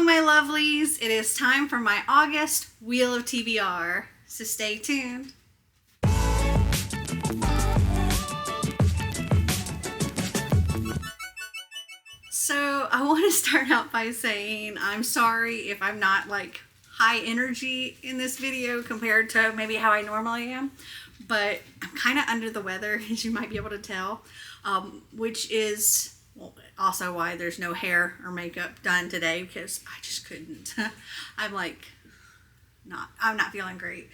along, my lovelies. It is time for my August Wheel of TBR, so stay tuned. So I want to start out by saying I'm sorry if I'm not like high energy in this video compared to maybe how I normally am, but I'm kind of under the weather, as you might be able to tell, which is also why there's no hair or makeup done today, because I just couldn't. I'm not feeling great,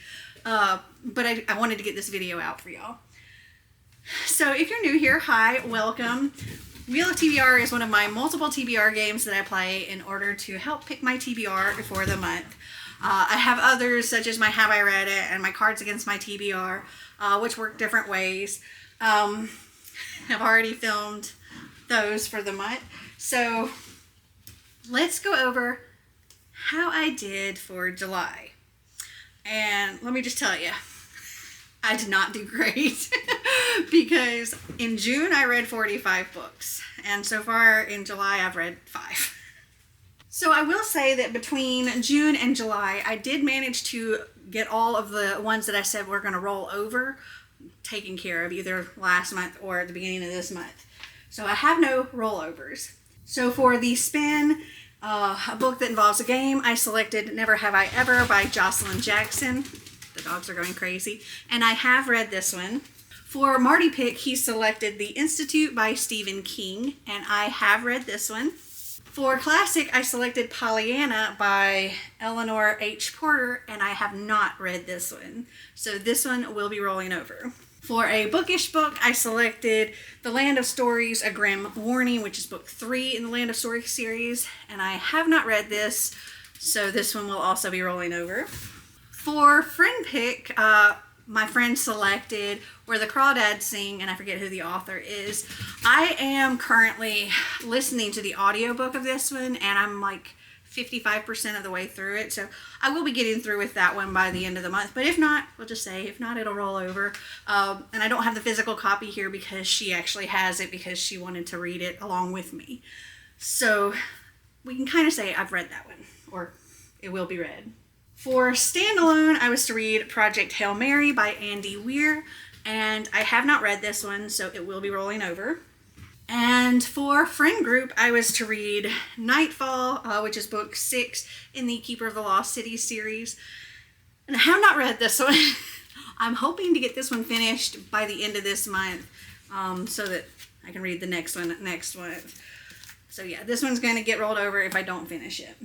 but I wanted to get this video out for y'all. So if you're new here, hi, welcome. Wheel of TBR is one of my multiple TBR games that I play in order to help pick my TBR for the month. I have others such as my Have I Read It and my Cards Against My TBR, which work different ways. I've already filmed those for the month. So let's go over how I did for July. And let me just tell you, I did not do great because in June I read 45 books, and so far in July I've read 5. So I will say that between June and July I did manage to get all of the ones that I said we're going to roll over taken care of, either last month or at the beginning of this month. So I have no rollovers. So for the spin, a book that involves a game, I selected Never Have I Ever by Jocelyn Jackson. The dogs are going crazy. And I have read this one. For Marty Pick, he selected The Institute by Stephen King, and I have read this one. For Classic, I selected Pollyanna by Eleanor H. Porter, and I have not read this one. So this one will be rolling over. For a bookish book, I selected The Land of Stories, A Grim Warning, which is book 3 in the Land of Stories series, and I have not read this, so this one will also be rolling over. For Friend Pick, my friend selected Where the Crawdads Sing, and I forget who the author is. I am currently listening to the audiobook of this one, and I'm like 55% of the way through it, so I will be getting through with that one by the end of the month. But if not, we'll just say, if not, it'll roll over. And I don't have the physical copy here because she actually has it because she wanted to read it along with me. So we can kind of say I've read that one, or it will be read. For standalone, I was to read Project Hail Mary by Andy Weir, and I have not read this one, so it will be rolling over. And for friend group, I was to read Nightfall, which is book 6 in the Keeper of the Lost City series. And I have not read this one. I'm hoping to get this one finished by the end of this month, so that I can read the next one next month. So yeah, this one's going to get rolled over if I don't finish it.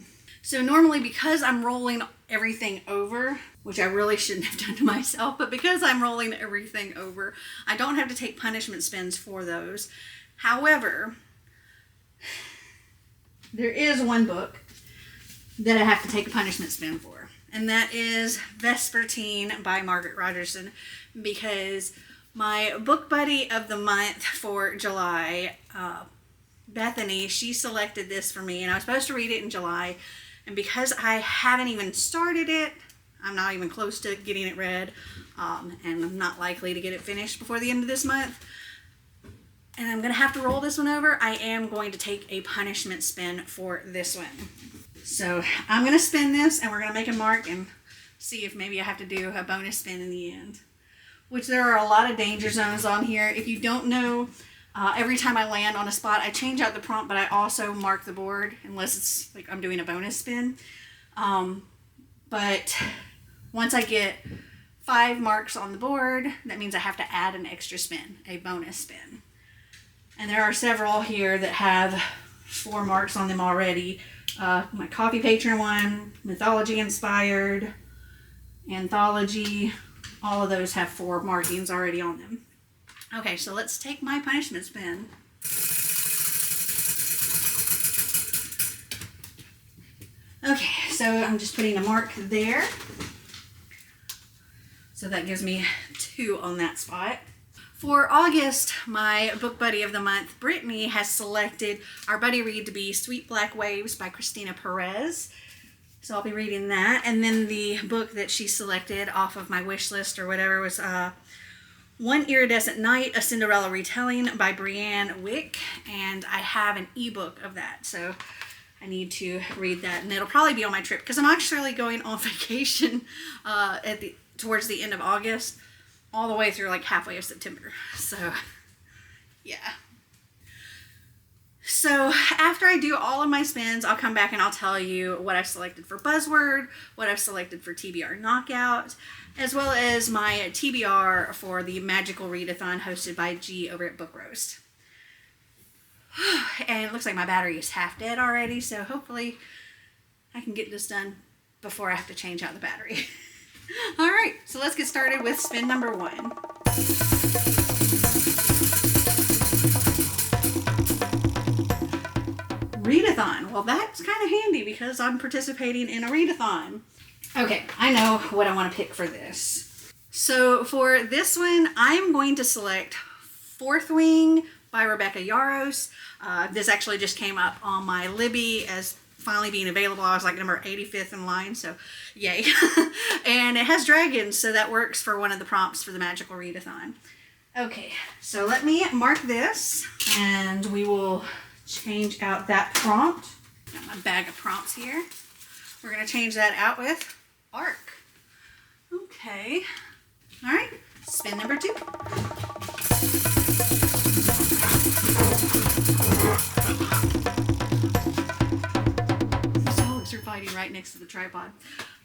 So normally, because I'm rolling everything over, which I really shouldn't have done to myself, but because I'm rolling everything over, I don't have to take punishment spins for those. However, there is one book that I have to take a punishment spin for, and that is Vespertine by Margaret Rogerson, because my book buddy of the month for July, Bethany, she selected this for me, and I was supposed to read it in July, and because I haven't even started it, I'm not even close to getting it read, and I'm not likely to get it finished before the end of this month, and I'm going to have to roll this one over. I am going to take a punishment spin for this one. So I'm going to spin this, and we're going to make a mark and see if maybe I have to do a bonus spin in the end. Which there are a lot of danger zones on here. If you don't know, every time I land on a spot, I change out the prompt, but I also mark the board, unless it's like I'm doing a bonus spin. But once I get 5 marks on the board, that means I have to add an extra spin, a bonus spin. And there are several here that have 4 marks on them already. My Coffee Patron one, Mythology Inspired, Anthology, all of those have 4 markings already on them. Okay, so let's take my punishment spin. Okay, so I'm just putting a mark there. So that gives me 2 on that spot. For August, my book buddy of the month, Brittany, has selected our buddy read to be Sweet Black Waves by Christina Perez. So I'll be reading that. And then the book that she selected off of my wish list or whatever was One Iridescent Night, a Cinderella Retelling by Brianne Wick. And I have an ebook of that. So I need to read that, and it'll probably be on my trip because I'm actually going on vacation towards the end of August, all the way through like halfway of September. So yeah. So after I do all of my spins, I'll come back and I'll tell you what I've selected for Buzzword, what I've selected for TBR Knockout, as well as my TBR for the Magical Readathon hosted by G over at Book Roast. And it looks like my battery is half dead already, so hopefully I can get this done before I have to change out the battery. All right, so let's get started with spin number 1. Readathon. Well, that's kind of handy because I'm participating in a readathon. Okay, I know what I want to pick for this. So for this one, I'm going to select Fourth Wing by Rebecca Yarros. This actually just came up on my Libby as finally being available. I was like number 85th in line, so yay. And it has dragons, so that works for one of the prompts for the Magical Readathon. Okay, so let me mark this, and we will change out that prompt. Got my bag of prompts here. We're going to change that out with Arc. Okay. All right. Spin number 2. These dogs are fighting right next to the tripod.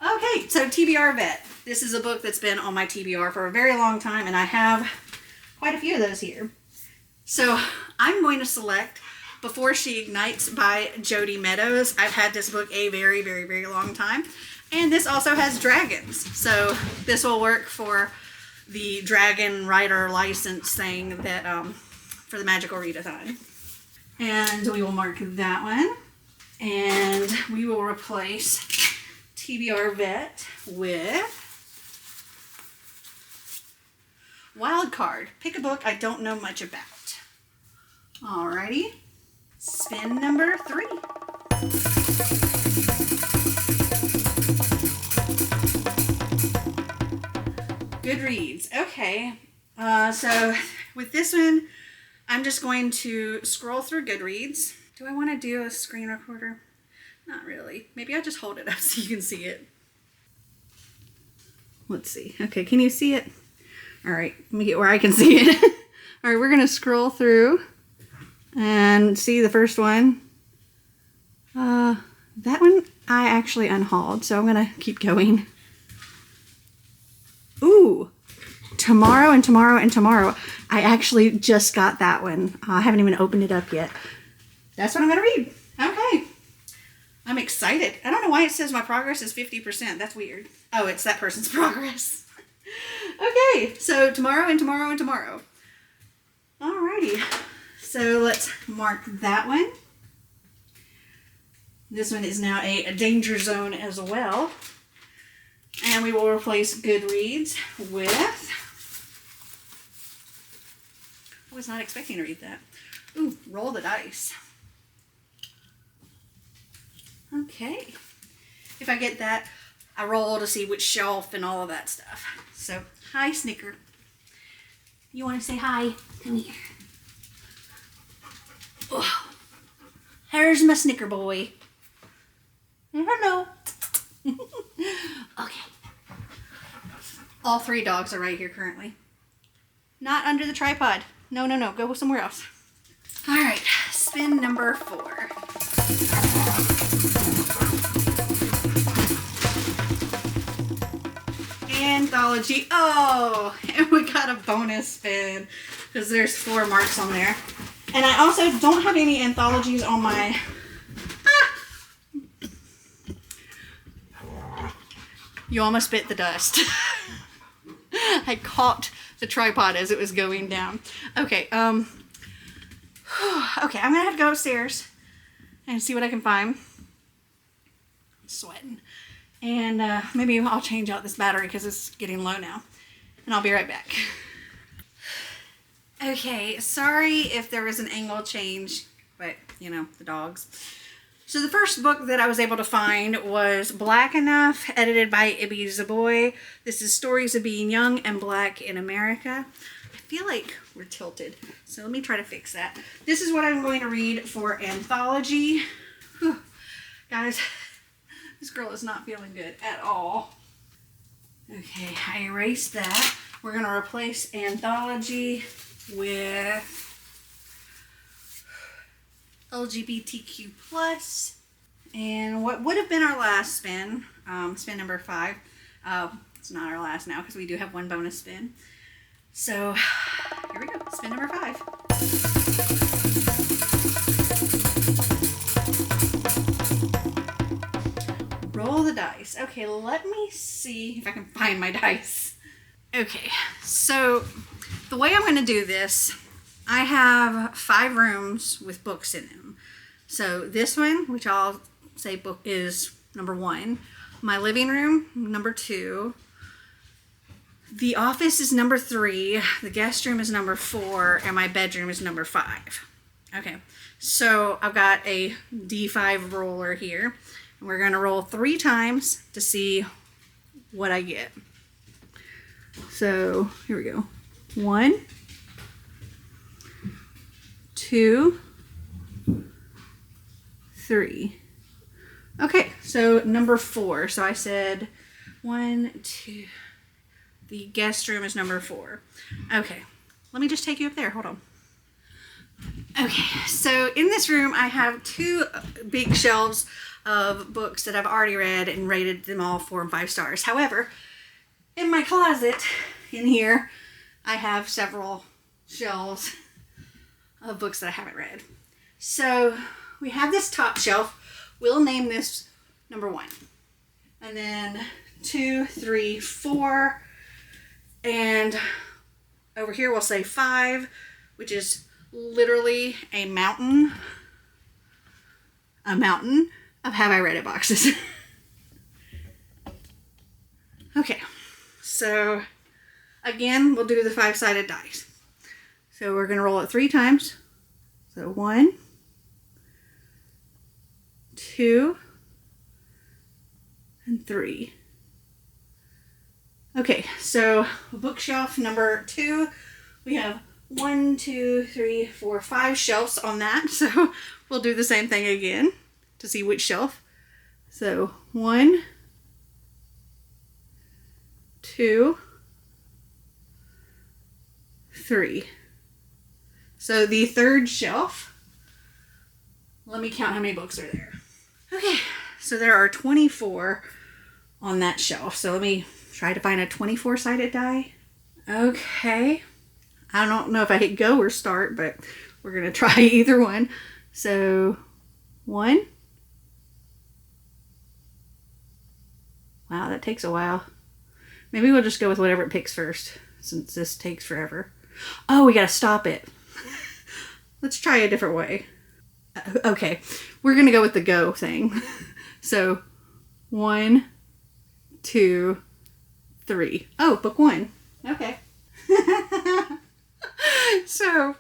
Okay, so TBR Vet. This is a book that's been on my TBR for a very long time, and I have quite a few of those here. So I'm going to select Before She Ignites by Jody Meadows. I've had this book a very, very, very long time. And this also has dragons. So this will work for the dragon writer license thing that for the Magical Readathon. And we will mark that one. And we will replace TBR Vet with Wild Card. Pick a book I don't know much about. Alrighty. Spin number 3. Goodreads. Okay. So with this one, I'm just going to scroll through Goodreads. Do I want to do a screen recorder? Not really. Maybe I'll just hold it up so you can see it. Let's see. Okay, can you see it? All right, let me get where I can see it. All right, we're going to scroll through and see the first one. That one I actually unhauled, so I'm going to keep going. Ooh, Tomorrow and Tomorrow and Tomorrow. I actually just got that one. I haven't even opened it up yet. That's what I'm going to read. Okay. I'm excited. I don't know why it says my progress is 50%. That's weird. Oh, it's that person's progress. Okay, so Tomorrow and Tomorrow and Tomorrow. Alrighty. So let's mark that one. This one is now a danger zone as well. And we will replace Goodreads with... I was not expecting to read that. Ooh, Roll the Dice. Okay. If I get that, I roll to see which shelf and all of that stuff. So, hi, Snicker. You want to say hi? Come here. Oh, here's my Snicker boy. Hello. Okay. All 3 dogs are right here currently. Not under the tripod. No, no, no. Go somewhere else. All right. Spin number 4. Anthology. Oh, and we got a bonus spin because there's 4 marks on there. And I also don't have any anthologies on my... You almost bit the dust. I caught the tripod as it was going down. Okay, okay, I'm gonna have to go upstairs and see what I can find. I'm sweating. And maybe I'll change out this battery because it's getting low now. And I'll be right back. Okay, sorry if there was an angle change, but you know, the dogs. So the first book that I was able to find was Black Enough, edited by Ibby Zaboy. This is Stories of Being Young and Black in America. I feel like we're tilted, so let me try to fix that. This is what I'm going to read for anthology. Whew. Guys, this girl is not feeling good at all. Okay, I erased that. We're going to replace anthology with LGBTQ+. And what would have been our last spin, spin number 5. It's not our last now because we do have one bonus spin. So here we go, spin number 5. Roll the dice. Okay, let me see if I can find my dice. Okay, so the way I'm going to do this, I have 5 rooms with books in them. So this one, which I'll say book is number 1. My living room, number 2. The office is number 3. The guest room is number 4. And my bedroom is number 5. Okay, so I've got a D5 roller here. We're going to roll 3 times to see what I get. So here we go. 1, 2, 3. Okay, so number 4. So I said 1, 2. The guest room is number 4. Okay, let me just take you up there. Hold on. Okay, so in this room I have 2 big shelves of books that I've already read and rated them all 4 and 5 stars. However, in my closet in here, I have several shelves of books that I haven't read. So we have this top shelf. We'll name this number 1. And then 2, 3, 4. And over here we'll say 5, which is literally a mountain of Have I Read It boxes. Okay, so again, we'll do the 5-sided dice. So we're going to roll it 3 times. So 1, 2, and 3. Okay, so bookshelf number 2, we have 1, 2, 3, 4, 5 shelves on that. So we'll do the same thing again to see which shelf. So 1, 2, 3. So the 3rd shelf, let me count how many books are there. Okay, so there are 24 on that shelf. So let me try to find a 24-sided die. Okay, I don't know if I hit go or start, but we're gonna try either one. So 1. Wow, that takes a while. Maybe we'll just go with whatever it picks first, since this takes forever. Oh, we gotta stop it. Let's try a different way. Okay, we're gonna go with the go thing. So 1, 2, 3. Oh, book 1. Okay. So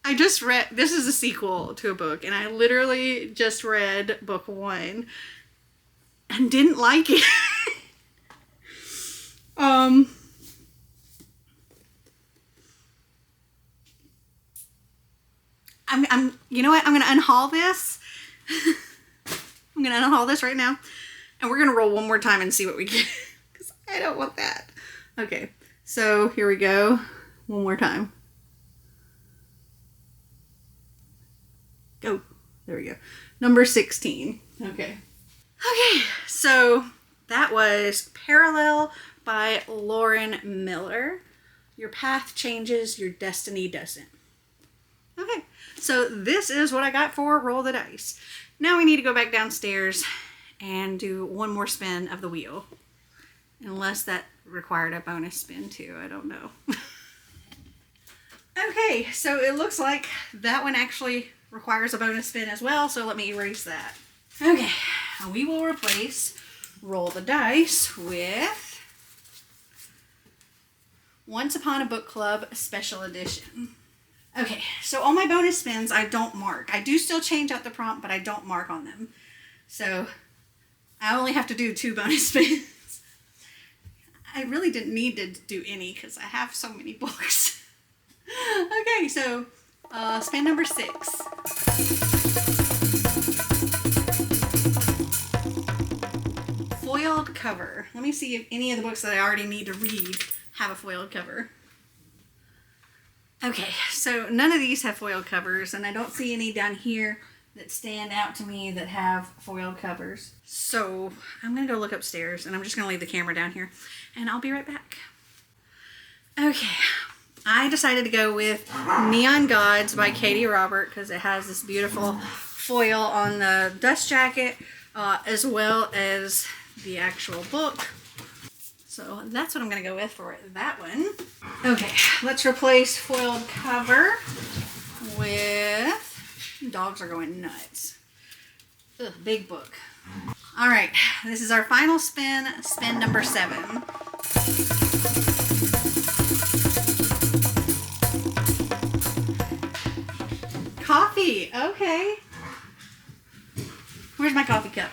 I just read, this is a sequel to a book, and I literally just read book 1 and didn't like it. You know what? I'm gonna unhaul this. I'm gonna unhaul this right now, and we're gonna roll one more time and see what we get, because I don't want that. Okay, so here we go. One more time. Go. There we go. Number 16. Okay. Okay, so that was Parallel by Lauren Miller. Your path changes, your destiny doesn't. Okay, so this is what I got for Roll the Dice. Now we need to go back downstairs and do one more spin of the wheel. Unless that required a bonus spin too, I don't know. Okay, so it looks like that one actually requires a bonus spin as well, so let me erase that. Okay, we will replace Roll the Dice with Once Upon a Book Club Special Edition. Okay, so on my bonus spins, I don't mark. I do still change out the prompt, but I don't mark on them. So I only have to do 2 bonus spins. I really didn't need to do any because I have so many books. Okay, so spin number 6. foiled cover. Let me see if any of the books that I already need to read have a foiled cover. Okay, so none of these have foiled covers, and I don't see any down here that stand out to me that have foiled covers. So I'm going to go look upstairs, and I'm just going to leave the camera down here, and I'll be right back. Okay, I decided to go with Neon Gods by Katie Robert because it has this beautiful foil on the dust jacket, as well as the actual book. So that's what I'm going to go with for that one. Okay, let's replace foiled cover with... Dogs are going nuts. Ugh, big book. All right, this is our final spin, spin number 7. Coffee, okay. Where's my coffee cup?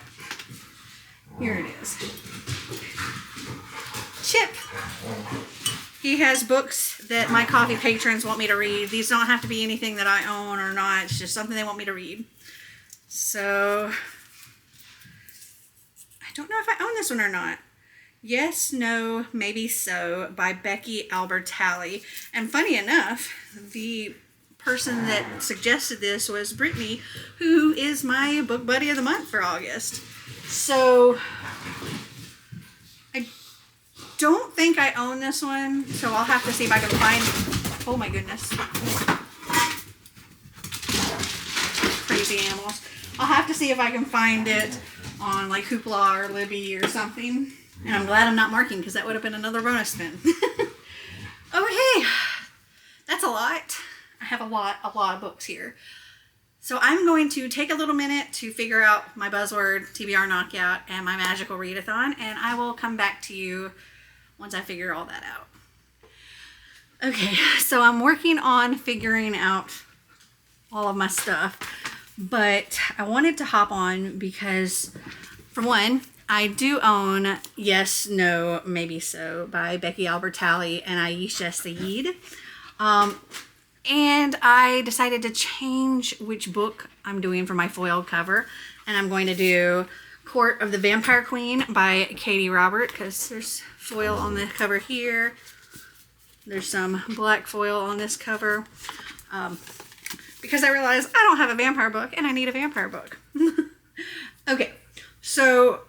Here it is. Chip. He has books that my coffee patrons want me to read. These don't have to be anything that I own or not. It's just something they want me to read. So, I don't know if I own this one or not. Yes, No, Maybe So by Becky Albertalli. And funny enough, the person that suggested this was Brittany, who is my book buddy of the month for August. So, I don't think I own this one, so I'll have to see if I can find... Oh my goodness. Crazy animals. I'll have to see if I can find it on like Hoopla or Libby or something. And I'm glad I'm not marking because that would have been another bonus spin. Okay. That's a lot. I have a lot of books here. So I'm going to take a little minute to figure out my buzzword, TBR Knockout, and my magical readathon, and I will come back to you once I figure all that out. Okay, so I'm working on figuring out all of my stuff, but I wanted to hop on because, for one, I do own Yes, No, Maybe So by Becky Albertalli and Aisha Saeed. And I decided to change which book I'm doing for my foiled cover. And I'm going to do Court of the Vampire Queen by Katie Robert because there's foil on the cover here. There's some black foil on this cover. Because I realized I don't have a vampire book and I need a vampire book. Okay, so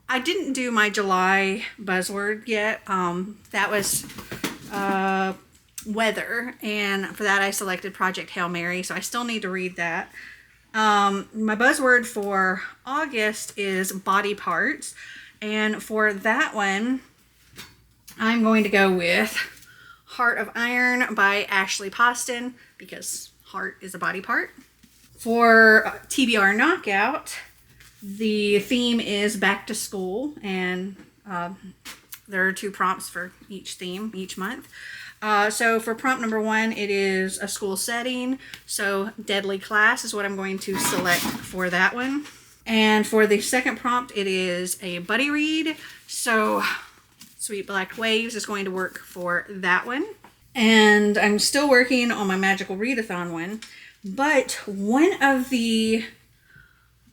I didn't do my July buzzword yet. That was... weather, and for that I selected Project Hail Mary, so I still need to read that. My buzzword for August is body parts, and for that one I'm going to go with Heart of Iron by Ashley Poston because heart is a body part. For TBR Knockout, the theme is back to school, and there are 2 prompts for each theme each month. So for prompt number 1, it is a school setting. So Deadly Class is what I'm going to select for that one. And for the second prompt, it is a buddy read. So Sweet Black Waves is going to work for that one. And I'm still working on my magical readathon one. But one of the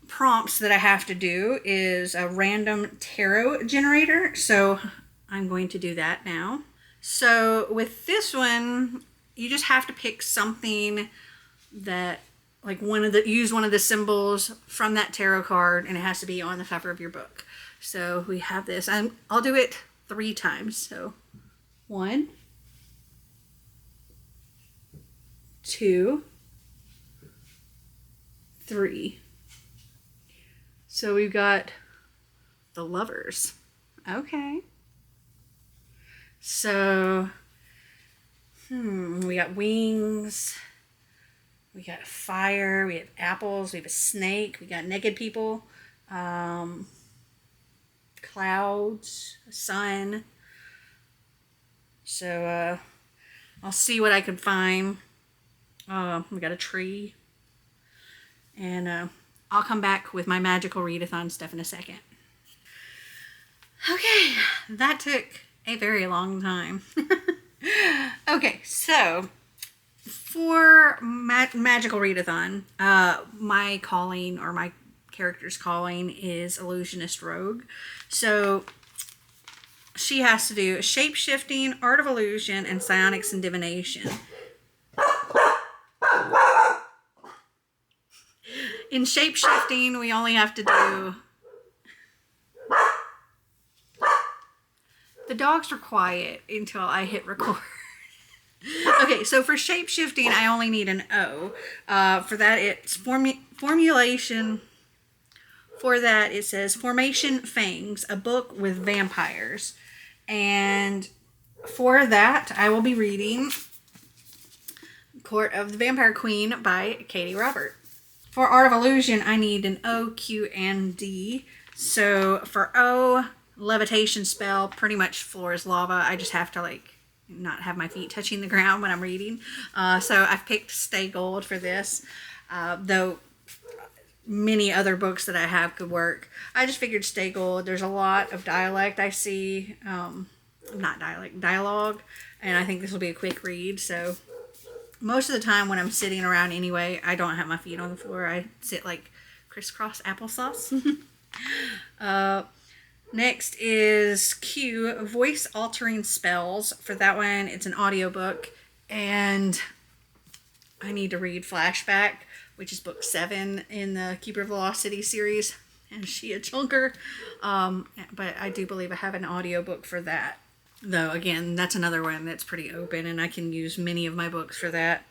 prompts that I have to do is a random tarot generator. So I'm going to do that now. So with this one, you just have to pick something that, like use one of the symbols from that tarot card, and it has to be on the cover of your book. So we have this. I'll do it 3 times. So 1, 2, 3. So we've got the Lovers. Okay. So, we got wings, we got fire, we have apples, we have a snake, we got naked people, clouds, a sun. So, I'll see what I can find. We got a tree. And I'll come back with my magical readathon stuff in a second. Okay, that took a very long time. Okay, so for magical readathon, my calling or my character's calling is Illusionist Rogue. So she has to do shape-shifting, art of illusion, and psionics and divination. In shape-shifting, we only have to do... The dogs were quiet until I hit record. Okay, so for shape-shifting, I only need an O. For that, it's formulation. For that, it says Formation Fangs, a book with vampires. And for that, I will be reading Court of the Vampire Queen by Katie Robert. For Art of Illusion, I need an O, Q, and D. So for O, levitation spell, pretty much floor is lava. I just have to like not have my feet touching the ground when I'm reading. So I've picked Stay Gold for this, though many other books that I have could work. I just figured Stay Gold. There's a lot of dialect I see, not dialect, dialogue, and I think this will be a quick read. So most of the time when I'm sitting around anyway, I don't have my feet on the floor. I sit like crisscross applesauce. Next is Q, Voice Altering Spells. For that one, it's an audiobook, and I need to read Flashback, which is book 7 in the Keeper of the Lost City series, and she a chunker. But I do believe I have an audiobook for that. Though, again, that's another one that's pretty open, and I can use many of my books for that.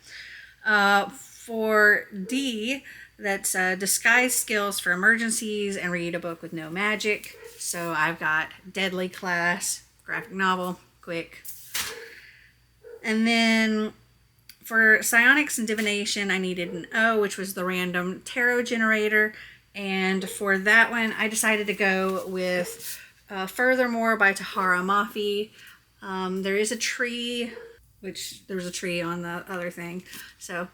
For D, that's Disguise Skills for Emergencies and Read a Book with No Magic. So I've got Deadly Class, graphic novel, quick. And then for Psionics and Divination, I needed an O, which was the random tarot generator. And for that one, I decided to go with Furthermore by Tahara Mafi. There is a tree, which there was a tree on the other thing. So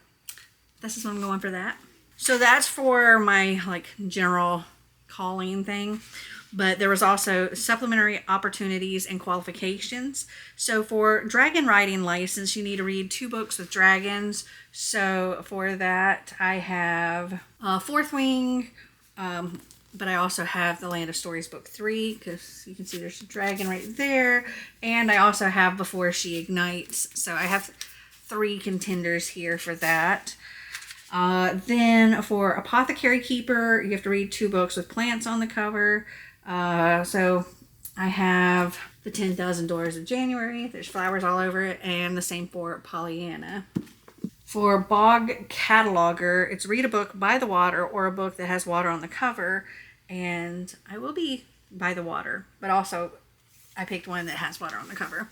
this is what I'm going for that. So that's for my like general calling thing. But there was also supplementary opportunities and qualifications. So for dragon riding license, you need to read 2 books with dragons. So for that, I have Fourth Wing, but I also have The Land of Stories book 3, because you can see there's a dragon right there. And I also have Before She Ignites. So I have 3 contenders here for that. Then for Apothecary Keeper, you have to read 2 books with plants on the cover. So I have The 10,000 Doors of January. There's flowers all over it. And the same for Pollyanna. For Bog Cataloger, it's read a book by the water or a book that has water on the cover. And I will be by the water. But also, I picked one that has water on the cover.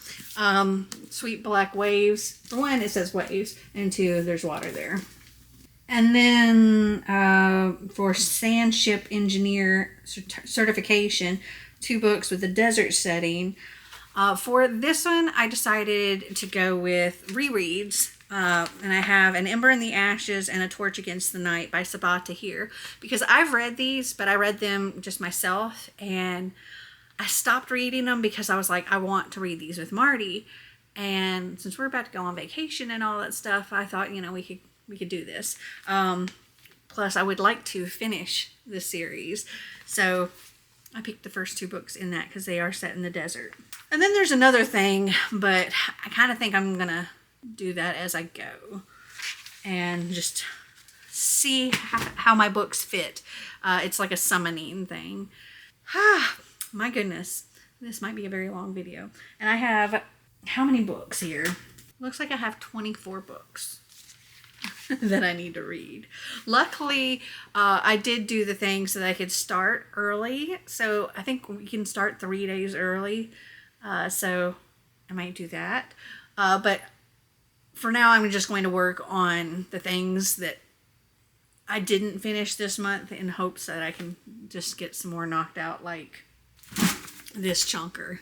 Sweet Black Waves. For 1, it says waves. And 2, there's water there. And then for Sand Ship Engineer certification, 2 books with a desert setting. For this one, I decided to go with rereads. And I have An Ember in the Ashes and A Torch Against the Night by Sabah Tahir. Because I've read these, but I read them just myself. And I stopped reading them because I was like, I want to read these with Marty. And since we're about to go on vacation and all that stuff, I thought, you know, we could do this. Plus, I would like to finish this series. So I picked the first 2 books in that because they are set in the desert. And then there's another thing, but I kind of think I'm going to do that as I go. And just see how my books fit. It's like a summoning thing. My goodness. This might be a very long video. And I have, how many books here? Looks like I have 24 books that I need to read. Luckily, I did do the thing so that I could start early. So I think we can start 3 days early. So I might do that. But for now, I'm just going to work on the things that I didn't finish this month in hopes that I can just get some more knocked out, like this chunker.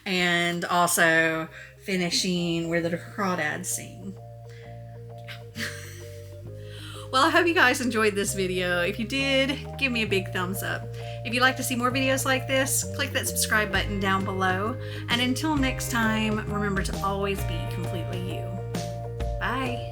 And also finishing Where the Crawdads Sing. Well, I hope you guys enjoyed this video. If you did, give me a big thumbs up. If you'd like to see more videos like this, click that subscribe button down below. And until next time, remember to always be completely you. Bye.